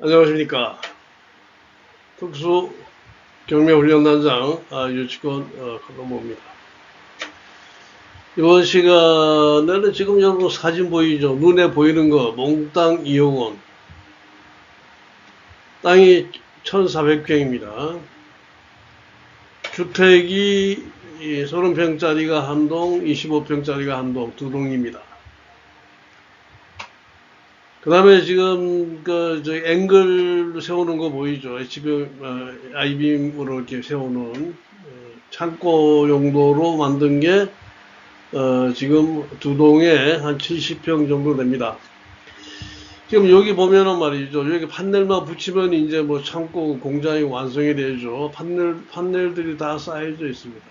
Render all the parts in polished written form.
안녕하십니까. 특수 경매훈련단장 유치권 강건모입니다. 이번 시간에는 지금 여러분 사진 보이죠? 눈에 보이는 거 몽땅 2억 원. 땅이 1,400평입니다. 주택이 30평짜리가 한 동, 25평짜리가 한 동, 두 동입니다. 그 다음에 지금 저 앵글 세우는 거 보이죠? 지금 아이빔으로 이렇게 세우는 창고 용도로 만든 게 지금 두 동에 한 70평 정도 됩니다. 지금 여기 보면은 말이죠. 여기 판넬만 붙이면 이제 뭐 창고 공장이 완성이 되죠. 판넬들이 다 쌓여져 있습니다.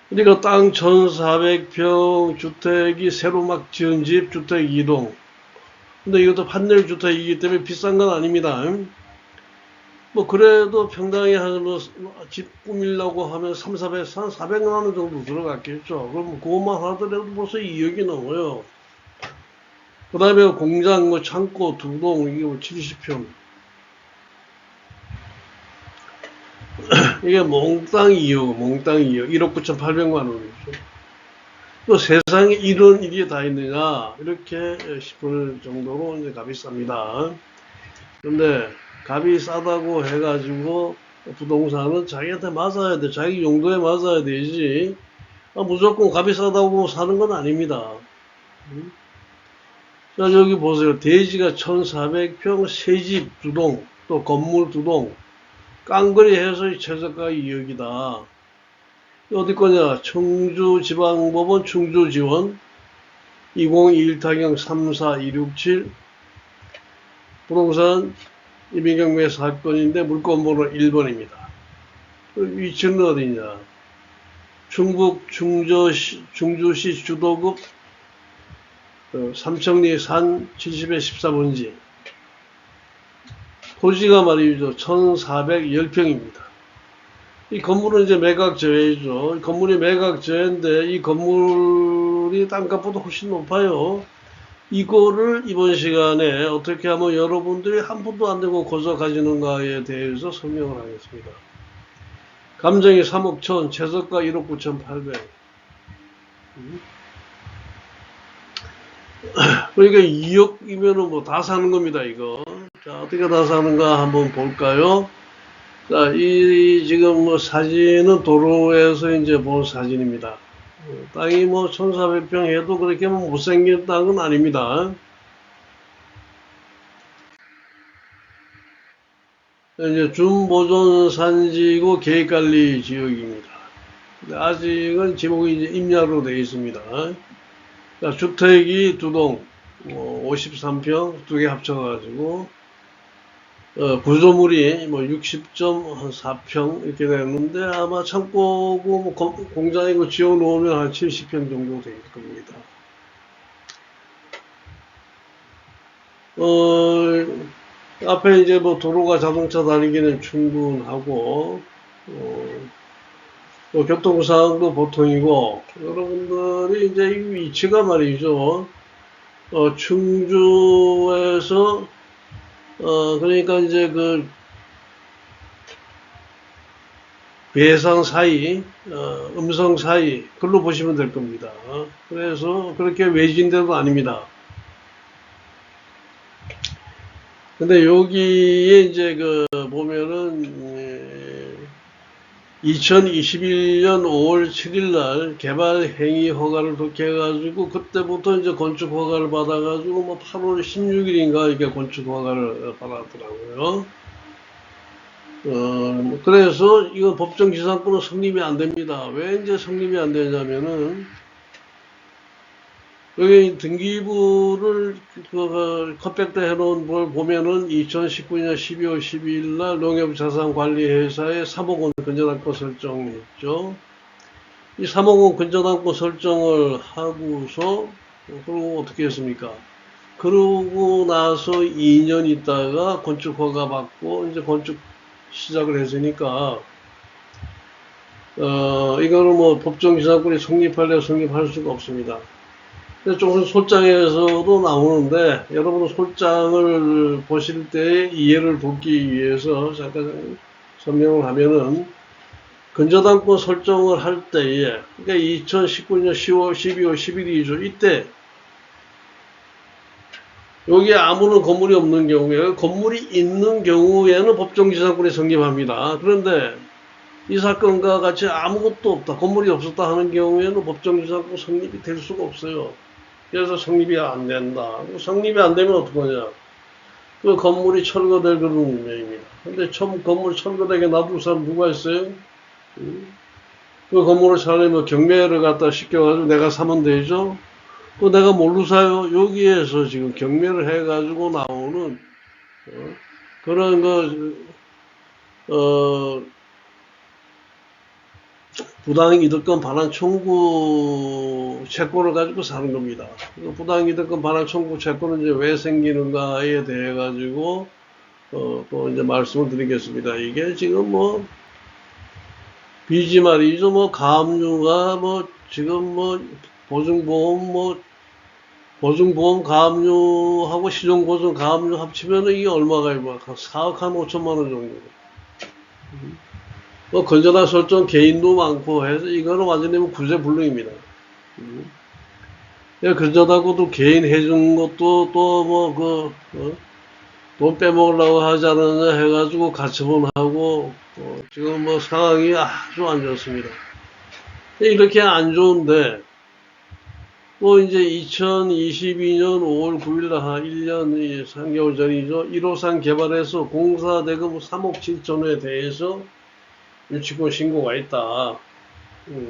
그러니까 땅 1,400평 주택이 새로 막 지은 집 주택 2동. 근데 이것도 판넬 주택이기 때문에 비싼 건 아닙니다. 뭐 그래도 평당에 한 집 꾸밀려고 하면 400만 원 정도 들어갔겠죠. 그럼 그것만 하더라도 벌써 2억이 넘어요. 그 다음에 공장, 뭐 창고, 두 동, 이게 뭐 70평. 이게 몽땅 2억, 몽땅 2억, 1억 9,800만 원이죠. 또 세상에 이런 일이 다 있느냐, 이렇게 싶을 정도로 이제 값이 쌉니다. 근데 값이 싸다고 해가지고 부동산은 자기한테 맞아야 돼. 자기 용도에 맞아야 되지. 무조건 값이 싸다고 사는 건 아닙니다. 자, 여기 보세요. 대지가 1,400평, 새집 두 동, 또 건물 두 동. 깡그리 해서 최저가 2억이다. 어디 거냐? 청주지방법원 충주지원 2021타경 34267 부동산 임의경매 사건인데 물건번호 1번입니다. 위치는 어디냐? 충북 충주시 주도급 삼청리 산 70-14번지. 토지가 말이죠. 1,410평입니다. 이 건물은 이제 매각저해죠. 이 건물이 매각저해인데 이 건물이 땅값보다 훨씬 높아요. 이거를 이번 시간에 어떻게 하면 여러분들이 한 푼도 안 내고 거저 가지는가에 대해서 설명을 하겠습니다. 감정이 3억 1천, 최저가 1억 9,800. 그러니까 2억이면은 뭐 다 사는 겁니다, 이거. 자, 어떻게 다 사는가 한번 볼까요? 자, 이 지금 뭐 사진은 도로에서 이제 본 사진입니다. 땅이 뭐 1,400평 해도 그렇게 뭐 못생긴 땅은 아닙니다. 이제 준보존 산지고 계획관리 지역입니다. 아직은 지목이 이제 임야로 되어 있습니다. 자, 주택이 두 동, 53평 두 개 합쳐가지고 구조물이 뭐 60.4평 이렇게 되는데 아마 창고고 뭐 공장이고 지어 놓으면 한 70평 정도 될 겁니다. 앞에 이제 뭐 도로가 자동차 다니기는 충분하고 또 교통상도 보통이고 여러분들이 이제 이 위치가 말이죠. 충주에서 그러니까 이제 그 괴상 사이, 음성 사이, 그걸로 보시면 될 겁니다. 그래서 그렇게 외진 데도 아닙니다. 근데 여기에 이제 그 보면은 2021년 5월 7일 날 개발 행위 허가를 독해가지고 그때부터 이제 건축 허가를 받아가지고 뭐 8월 16일인가 이게 건축 허가를 받았더라고요. 그래서 이거 법정 지상권은 성립이 안 됩니다. 왜 이제 성립이 안 되냐면은 여기 등기부를 컷백도 해놓은 걸 보면은 2019년 12월 12일 날 농협자산관리회사에 3억 원 근저당권 설정했죠. 이 3억 원 근저당권 설정을 하고서 그리고 어떻게 했습니까? 그러고 나서 2년 있다가 건축 허가 받고 이제 건축 시작을 했으니까 이거는 뭐 법정 지상권이 성립할래 성립할 수가 없습니다. 조금 솔장에서도 나오는데, 여러분 솔장을 보실 때 이해를 돕기 위해서 잠깐 설명을 하면은, 근저당권 설정을 할 때에, 그러니까 2019년 10월, 12월 11일이죠. 이때, 여기에 아무런 건물이 없는 경우에, 건물이 있는 경우에는 법정지상권이 성립합니다. 그런데 이 사건과 같이 아무것도 없다, 건물이 없었다 하는 경우에는 법정지상권 성립이 될 수가 없어요. 그래서 성립이 안 된다. 성립이 안 되면 어떡하냐. 그 건물이 철거될 그런 운명입니다. 근데 처음 건물 철거되게 놔둘 사람 누가 있어요? 그 건물을 차라리 경매를 갖다 시켜가지고 내가 사면 되죠? 그 내가 뭘로 사요? 여기에서 지금 경매를 해가지고 나오는, 그런 부당이득권 반환 청구 채권을 가지고 사는 겁니다. 부당이득권 반환 청구 채권은 이제 왜 생기는가에 대해 가지고 또 이제 말씀을 드리겠습니다. 이게 지금 빚이 말이죠. 가압류가 지금 보증보험 가압류하고 시종보증 가압류 합치면은 이게 얼마가요? 4억 한 5천만 원 정도. 건전한 설정 개인도 많고 해서 이거는 완전히 구제불능입니다. 건전하고도 개인 해준 것도 돈 빼먹으려고 하지 않느냐 해가지고 가처분하고 지금 상황이 아주 안 좋습니다. 이렇게 안 좋은데 또 이제 2022년 5월 9일 날 1년 3개월 전이죠. 1호선 개발해서 공사 대금 3억 7천에 대해서 유치권 신고가 있다.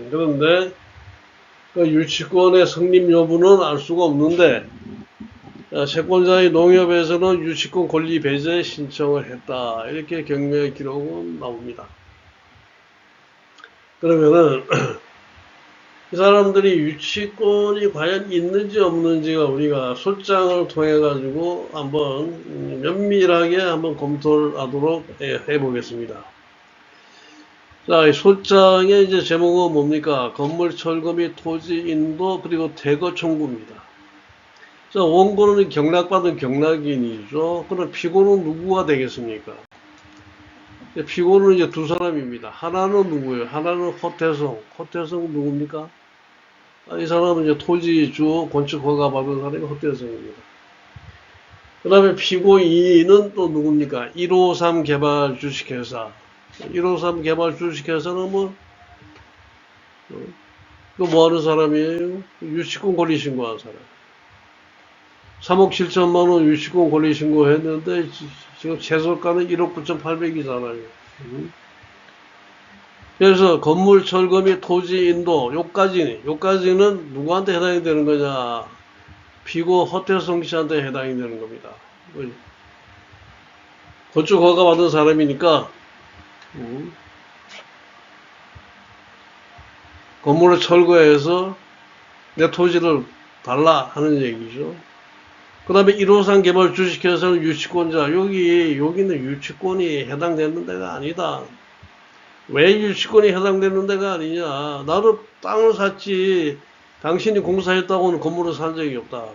그런데 그 유치권의 성립 여부는 알 수가 없는데 채권자의 농협에서는 유치권 권리 배제 신청을 했다. 이렇게 경매 기록은 나옵니다. 그러면은 이 사람들이 유치권이 과연 있는지 없는지가 우리가 솔장을 통해 가지고 한번 면밀하게 한번 검토를 하도록 해보겠습니다. 자, 이 솔장의 이제 제목은 뭡니까? 건물 철거 및 토지 인도 그리고 퇴거 청구입니다. 자, 원고는 경락받은 경락인이죠. 그럼 피고는 누구가 되겠습니까? 피고는 이제 두 사람입니다. 하나는 누구예요? 하나는 허태성. 허태성 누굽니까? 이 사람은 이제 토지주 건축 허가 받은 사람이 허태성입니다. 그 다음에 피고 2는 또 누굽니까? 153 개발 주식회사. 153 개발 주식회사는 뭐 하는 사람이에요? 유치권 권리 신고한 사람. 3억 7천만 원 유치권 권리 신고했는데 지금 최저가는 1억 9,800이잖아요. 그래서 건물 철거 및 토지 인도 요까지는 누구한테 해당이 되는 거냐? 피고 허태성 씨한테 해당이 되는 겁니다. 건축 허가 받은 사람이니까 건물을 철거해서 내 토지를 달라 하는 얘기죠. 그 다음에 1호선 개발 주식회사는 유치권자. 여기는 유치권이 해당되는 데가 아니다. 왜 유치권이 해당되는 데가 아니냐. 나도 땅을 샀지. 당신이 공사했다고는 건물을 산 적이 없다.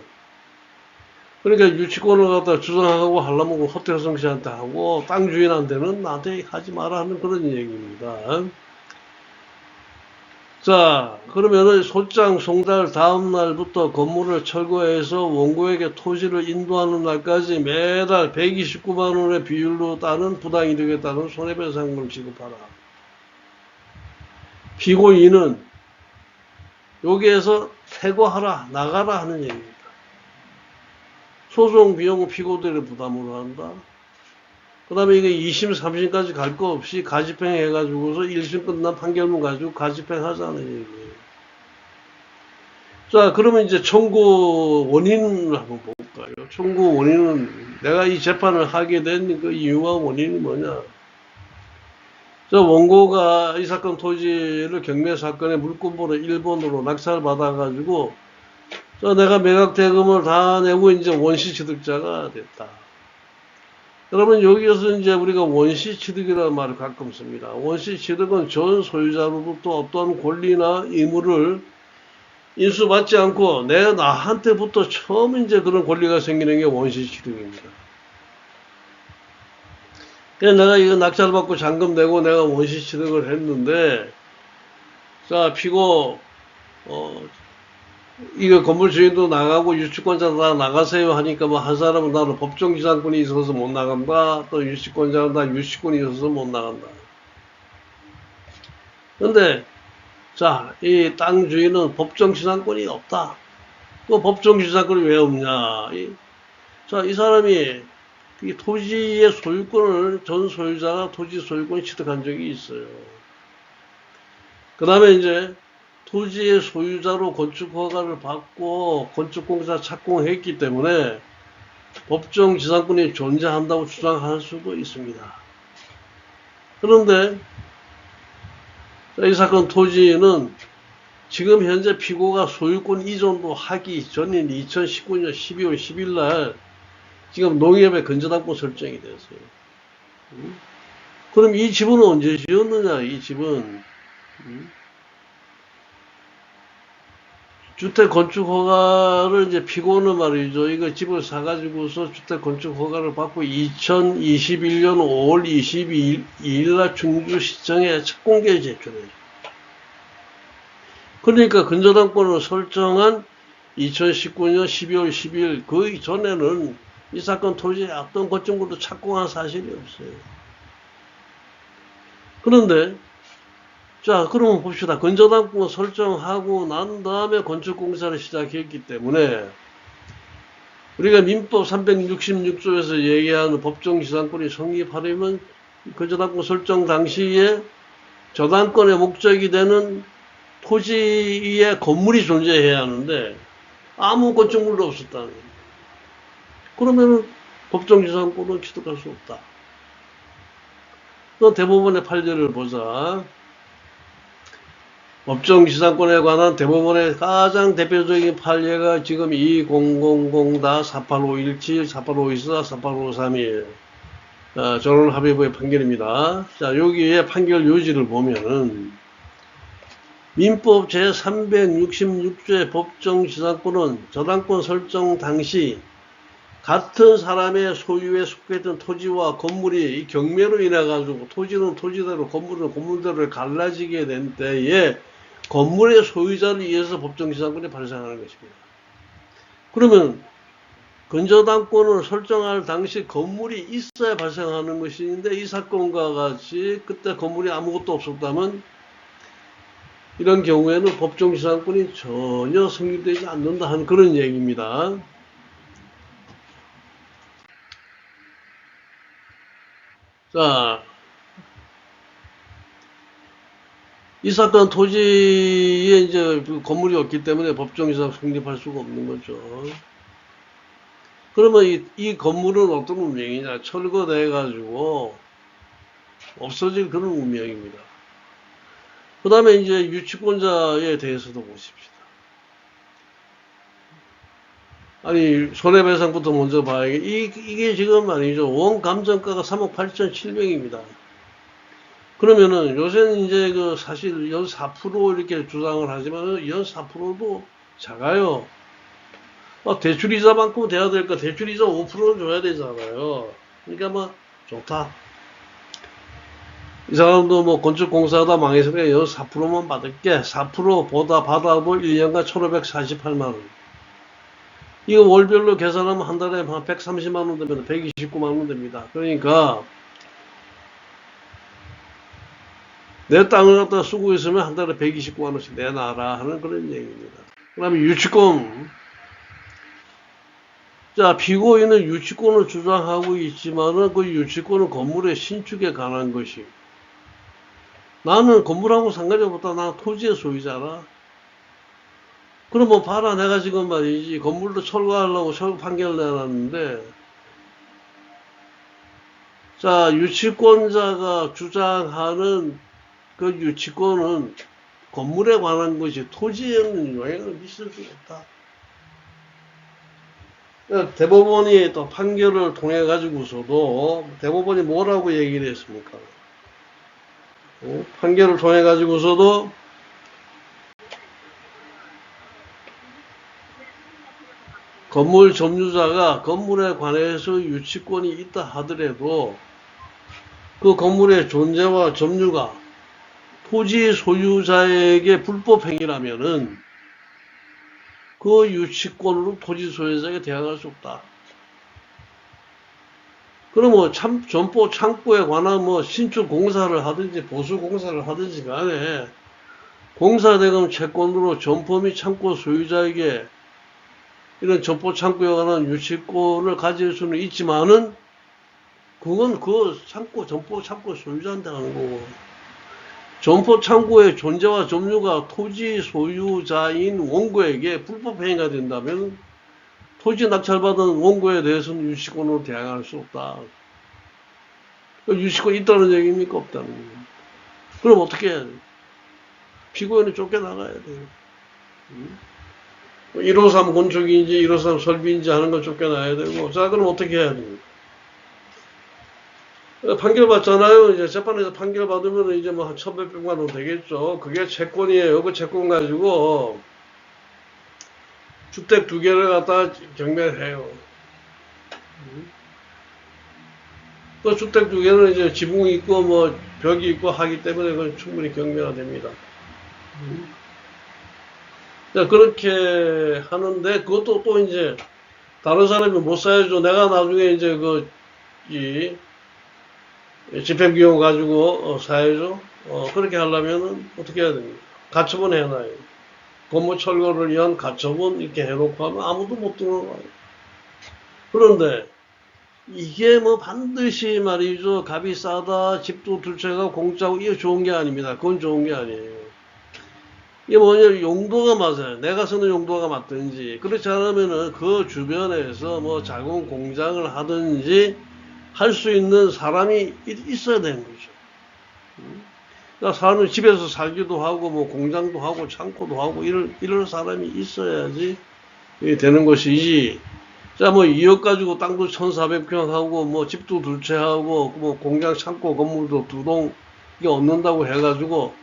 그러니까 유치권을 갖다 주장하고 하려면 허태성 씨한테 하고 땅 주인한테는 나한테 하지 마라 하는 그런 얘기입니다. 자, 그러면은 소장 송달 다음 날부터 건물을 철거해서 원고에게 토지를 인도하는 날까지 매달 129만 원의 비율로 따른 부당이득에 따른 손해배상금을 지급하라. 피고 2는 여기에서 퇴거하라, 나가라 하는 얘기입니다. 소송 비용은 피고들이 부담을 한다. 그 다음에 이게 2심, 3심까지 갈 거 없이 가집행 해가지고서 1심 끝난 판결문 가지고 가집행 하자는 얘기예요. 자, 그러면 이제 청구 원인을 한번 볼까요? 청구 원인은 내가 이 재판을 하게 된 그 이유와 원인이 뭐냐? 저 원고가 이 사건 토지를 경매 사건의 물권번호 1번으로 낙찰 받아가지고 내가 매각 대금을 다 내고 이제 원시 취득자가 됐다. 여러분 여기에서 이제 우리가 원시 취득이라는 말을 가끔 씁니다. 원시 취득은 전 소유자로부터 어떠한 권리나 의무를 인수받지 않고 나한테부터 처음 이제 그런 권리가 생기는 게 원시취득입니다. 그냥 내가 이거 낙찰 받고 잔금 내고 내가 원시취득을 했는데, 자, 피고, 이거 건물 주인도 나가고 유치권자 다 나가세요 하니까 뭐 한 사람은 나는 법정지상권이 있어서 못 나간다. 또 유치권자는 나 유치권이 있어서 못 나간다. 근데, 자, 이 땅 주인은 법정지상권이 없다. 그 법정지상권이 왜 없냐. 자, 이 사람이 이 토지의 소유권을 전 소유자가 토지 소유권을 취득한 적이 있어요. 그 다음에 이제 토지의 소유자로 건축허가를 받고 건축공사 착공했기 때문에 법정지상권이 존재한다고 주장할 수도 있습니다. 그런데 이 사건 토지는 지금 현재 피고가 소유권 이전도 하기 전인 2019년 12월 10일 날 지금 농협에 근저당권 설정이 됐어요. 그럼 이 집은 언제 지었느냐? 이 집은 주택 건축 허가를 이제 피고는 말이죠. 이거 집을 사가지고서 주택 건축 허가를 받고 2021년 5월 22일 날 충주시청에 첫 공개 제출해요. 그러니까 근저당권을 설정한 2019년 12월 10일 그 전에는 이 사건 토지에 어떤 건축물도 착공한 사실이 없어요. 그런데 자, 그러면 봅시다. 근저당권 설정하고 난 다음에 건축공사를 시작했기 때문에 우리가 민법 366조에서 얘기하는 법정지상권이 성립하려면 근저당권 설정 당시에 저당권의 목적이 되는 토지에 건물이 존재해야 하는데 아무 건축물도 없었다는 거예요. 그러면 법정지상권은 취득할 수 없다. 또 대법원의 판례를 보자. 법정지상권에 관한 대법원의 가장 대표적인 판례가 지금 2000-48517, 48524, 48531 전원합의부의 판결입니다. 자, 여기에 판결 요지를 보면은 민법 제366조의 법정지상권은 저당권 설정 당시 같은 사람의 소유에 속했던 토지와 건물이 이 경매로 인해 가지고 토지는 토지대로 건물은 건물대로 갈라지게 된 때에 건물의 소유자를 위해서 법정지상권이 발생하는 것입니다. 그러면 근저당권을 설정할 당시 건물이 있어야 발생하는 것인데 이 사건과 같이 그때 건물이 아무것도 없었다면 이런 경우에는 법정지상권이 전혀 성립되지 않는다 하는 그런 얘기입니다. 자, 이 사건 토지에 이제 건물이 없기 때문에 법정지상 성립할 수가 없는 거죠. 그러면 이 건물은 어떤 운명이냐? 철거돼가지고 없어질 그런 운명입니다. 그 다음에 이제 유치권자에 대해서도 보십시다. 아니, 손해배상부터 먼저 봐야겠. 이게 지금 아니죠. 원감정가가 3억 8,700입니다. 그러면은 요새는 이제 그 사실 연 4% 이렇게 주장을 하지만 연 4%도 작아요. 대출이자만큼 돼야 될까? 대출이자 5%는 줘야 되잖아요. 그러니까 뭐 좋다. 이 사람도 뭐 건축공사하다 망했으니까 연 4%만 받을게. 4%보다 받아도 1년간 1,548만원. 이거 월별로 계산하면 한 달에 한 130만원 됩니다. 129만원 됩니다. 그러니까 내 땅을 갖다 쓰고 있으면 한 달에 129만원씩 내놔라 하는 그런 얘기입니다. 그 다음에 유치권. 자, 피고인은 유치권을 주장하고 있지만은 그 유치권은 건물의 신축에 관한 것이. 나는 건물하고 상관이 없다. 나는 토지의 소유자라. 그러면 봐라. 내가 지금 말이지. 건물도 철거하려고 판결을 내놨는데. 자, 유치권자가 주장하는 그 유치권은 건물에 관한 것이 토지에는 영향을 미칠 수 없다. 대법원이 또 판결을 통해 가지고서도 대법원이 뭐라고 얘기를 했습니까? 판결을 통해 가지고서도 건물 점유자가 건물에 관해서 유치권이 있다 하더라도 그 건물의 존재와 점유가 토지 소유자에게 불법 행위라면은 그 유치권으로 토지 소유자에게 대항할 수 없다. 그럼 뭐 점포 창고에 관한 뭐 신축 공사를 하든지 보수 공사를 하든지 간에 공사대금 채권으로 점포 및 창고 소유자에게 이런 점포 창고에 관한 유치권을 가질 수는 있지만은 그건 그 창고, 점포 창고 소유자한테 하는 거고, 점포 창고의 존재와 점유가 토지 소유자인 원고에게 불법 행위가 된다면 토지 낙찰받은 원고에 대해서는 유치권으로 대항할 수 없다. 유치권이 있다는 얘기입니까? 없다는 얘기입니까? 그럼 어떻게 해야 돼? 피고인은 쫓겨나가야 돼요. 153 건축인지 153 설비인지 하는 걸 쫓겨나야 되고, 자, 그럼 어떻게 해야 됩니까? 판결 받잖아요. 이제 재판에서 판결 받으면 이제 뭐 한 1,100만 원 되겠죠. 그게 채권이에요. 그 채권 가지고 주택 2개를 갖다가 경매해요. 그 주택 2개는 이제 지붕이 있고 뭐 벽이 있고 하기 때문에 그건 충분히 경매가 됩니다. 자, 그렇게 하는데 그것도 또 이제 다른 사람이 못 사야죠. 내가 나중에 이제 집행비용 가지고 사야죠. 그렇게 하려면은 어떻게 해야 됩니까? 가처분 해놔요. 건물 철거를 위한 가처분 이렇게 해놓고 하면 아무도 못 들어가요. 그런데 이게 뭐 반드시 말이죠. 값이 싸다, 집도 두 채가 공짜고 이게 좋은 게 아닙니다. 그건 좋은 게 아니에요. 이게 뭐냐, 용도가 맞아요. 내가 쓰는 용도가 맞든지. 그렇지 않으면은 그 주변에서 뭐 작은 공장을 하든지 할 수 있는 사람이 있어야 되는 거죠. 그러니까 사람은 집에서 살기도 하고, 뭐 공장도 하고, 창고도 하고, 이럴 사람이 있어야지 되는 것이지. 자, 뭐 2억 가지고 땅도 1,400평 하고, 뭐 집도 2채 하고, 뭐 공장, 창고, 건물도 2동 이게 얻는다고 해가지고.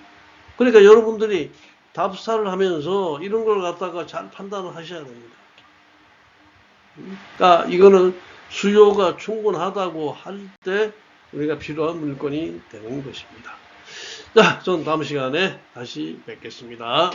그러니까 여러분들이 답사를 하면서 이런 걸 갖다가 잘 판단을 하셔야 됩니다. 그러니까 이거는 수요가 충분하다고 할 때 우리가 필요한 물건이 되는 것입니다. 자, 전 다음 시간에 다시 뵙겠습니다.